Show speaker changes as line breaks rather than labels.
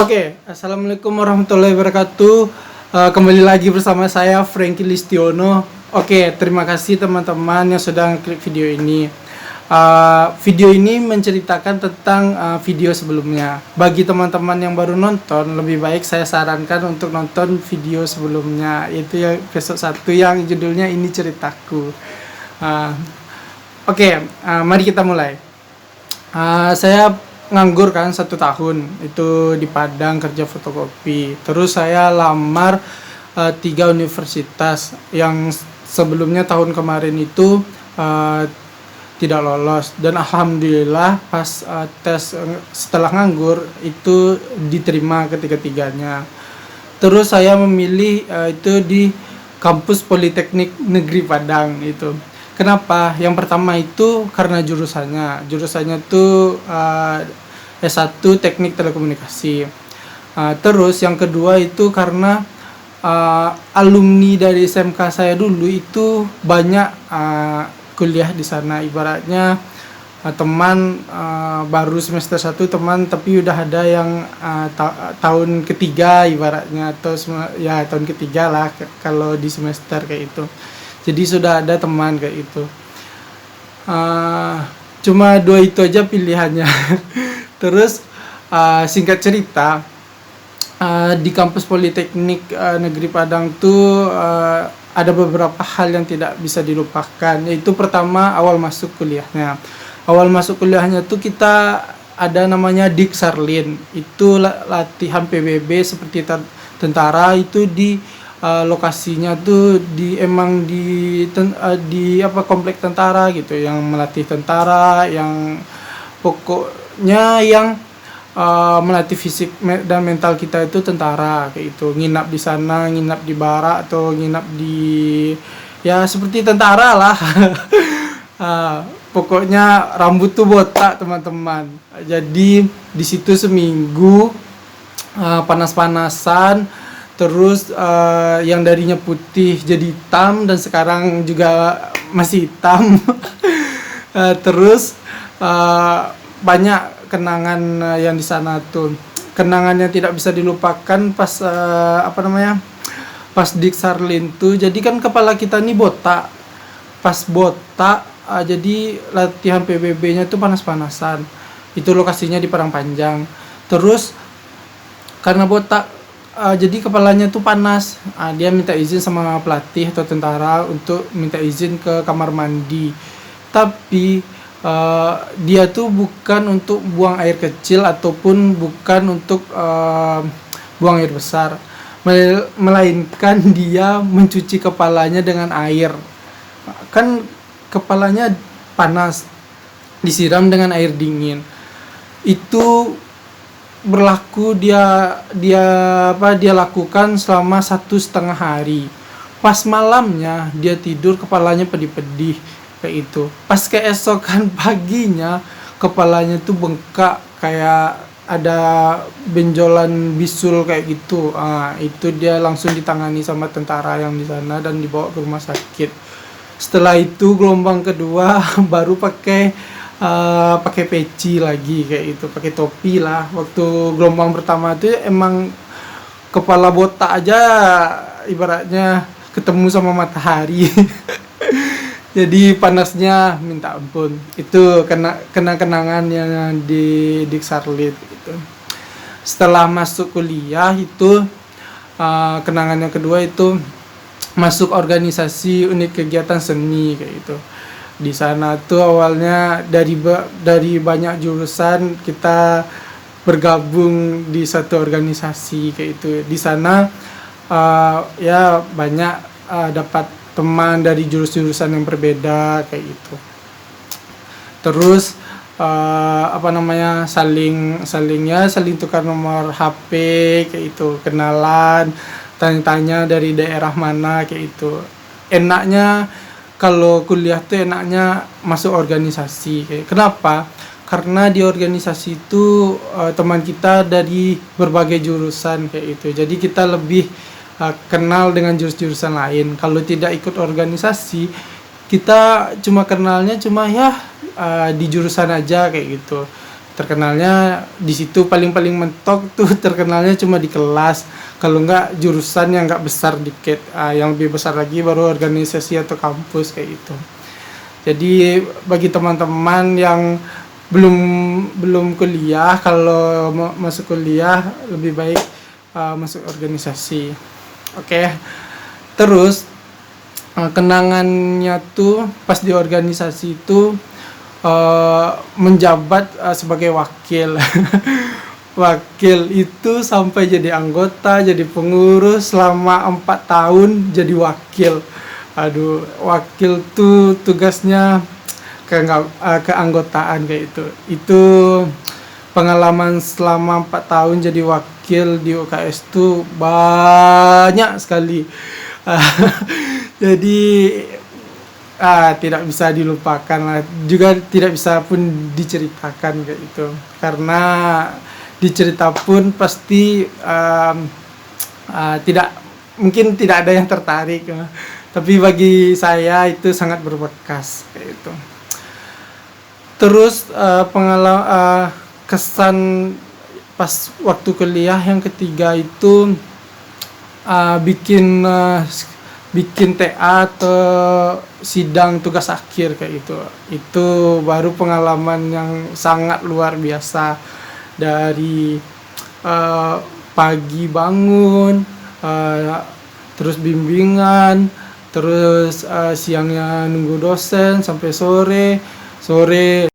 Oke, assalamualaikum warahmatullahi wabarakatuh. Kembali lagi bersama saya Franky Listiono. Oke, terima kasih teman-teman yang sudah klik video ini. Video ini menceritakan tentang video sebelumnya. Bagi teman-teman yang baru nonton, lebih baik saya sarankan untuk nonton video sebelumnya, yaitu yang episode 1 yang judulnya Ini Ceritaku. Oke, mari kita mulai. Saya nganggur kan 1 tahun itu di Padang kerja fotokopi. Terus saya lamar 3 universitas yang sebelumnya tahun kemarin itu tidak lolos, dan alhamdulillah pas tes setelah nganggur itu diterima ketiga-tiganya. Terus saya memilih itu di kampus Politeknik Negeri Padang itu. Kenapa? Yang pertama itu karena jurusannya tuh S1 Teknik Telekomunikasi. Terus yang kedua itu karena alumni dari SMK saya dulu itu banyak kuliah di sana. Ibaratnya teman baru semester 1 teman, tapi udah ada yang tahun ketiga ibaratnya, atau ya tahun ketiga lah kalau di semester kayak itu. Jadi sudah ada teman kayak itu. Cuma 2 itu aja pilihannya. Terus singkat cerita, di kampus Politeknik Negeri Padang tuh ada beberapa hal yang tidak bisa dilupakan. Yaitu pertama, awal masuk kuliahnya. Awal masuk kuliahnya tuh kita ada namanya Diksarlin. Itu latihan PBB seperti tentara, itu di lokasinya tuh di komplek tentara gitu, yang melatih tentara, yang pokoknya yang melatih fisik dan mental kita itu tentara kayak itu. Nginap di sana, nginap di barak, atau nginap di ya seperti tentara lah. Pokoknya rambut tuh botak teman-teman. Jadi di situ seminggu panas-panasan. Terus yang darinya putih jadi hitam, dan sekarang juga masih hitam. Terus banyak kenangan yang di sana tuh. Kenangannya tidak bisa dilupakan pas pas Diksarlin tuh. Jadi kan kepala kita nih botak. Pas botak, jadi latihan PBB-nya tuh panas-panasan. Itu lokasinya di Padang Panjang. Terus karena botak, jadi kepalanya tuh panas. Dia minta izin sama pelatih atau tentara untuk minta izin ke kamar mandi. Tapi dia tuh bukan untuk buang air kecil ataupun bukan untuk buang air besar, melainkan dia mencuci kepalanya dengan air. Kan kepalanya panas, disiram dengan air dingin. Itu berlaku dia lakukan selama 1,5 hari. Pas malamnya dia tidur kepalanya pedih-pedih kayak itu. Pas keesokan paginya kepalanya tuh bengkak, kayak ada benjolan bisul kayak gitu. Itu dia langsung ditangani sama tentara yang di sana dan dibawa ke rumah sakit. Setelah itu gelombang kedua baru pakai peci lagi kayak itu, pakai topi lah. Waktu gelombang pertama itu emang kepala botak aja ibaratnya ketemu sama matahari. Jadi panasnya minta ampun. Itu kenangan yang di Diksarlin gitu. Setelah masuk kuliah itu kenangan yang kedua itu masuk organisasi unit kegiatan seni kayak gitu. Di sana tuh awalnya dari banyak jurusan kita bergabung di satu organisasi kayak itu. Di sana ya banyak dapat teman dari jurusan yang berbeda kayak gitu. Terus saling tukar nomor HP kayak itu, kenalan, tanya-tanya dari daerah mana kayak itu. Enaknya kalau kuliah tuh enaknya masuk organisasi. Kenapa? Karena di organisasi itu teman kita dari berbagai jurusan kayak itu. Jadi kita lebih kenal dengan jurus-jurusan lain. Kalau tidak ikut organisasi, kita cuma kenalnya di jurusan aja kayak gitu. Terkenalnya di situ paling mentok tuh, terkenalnya cuma di kelas. Kalau nggak jurusan yang nggak besar dikit, yang lebih besar lagi baru organisasi atau kampus kayak gitu. Jadi bagi teman-teman yang belum belum kuliah, kalau mau masuk kuliah lebih baik masuk organisasi. Oke. Terus kenangannya tuh pas di organisasi itu menjabat sebagai wakil. Wakil itu sampai jadi anggota, jadi pengurus selama 4 tahun jadi wakil. Aduh, wakil tuh tugasnya keanggotaan kayak itu. Itu pengalaman selama 4 tahun jadi wakil di UKS tuh banyak sekali. Jadi tidak bisa dilupakan lah, juga tidak bisa pun diceritakan kayak itu, karena dicerita pun pasti tidak mungkin tidak ada yang tertarik, tapi bagi saya itu sangat berbekas kayak itu. Terus pengalaman kesan pas waktu kuliah yang ketiga itu bikin TA atau sidang tugas akhir kayak gitu. Itu baru pengalaman yang sangat luar biasa. Dari pagi bangun, terus bimbingan, terus siangnya nunggu dosen sampai sore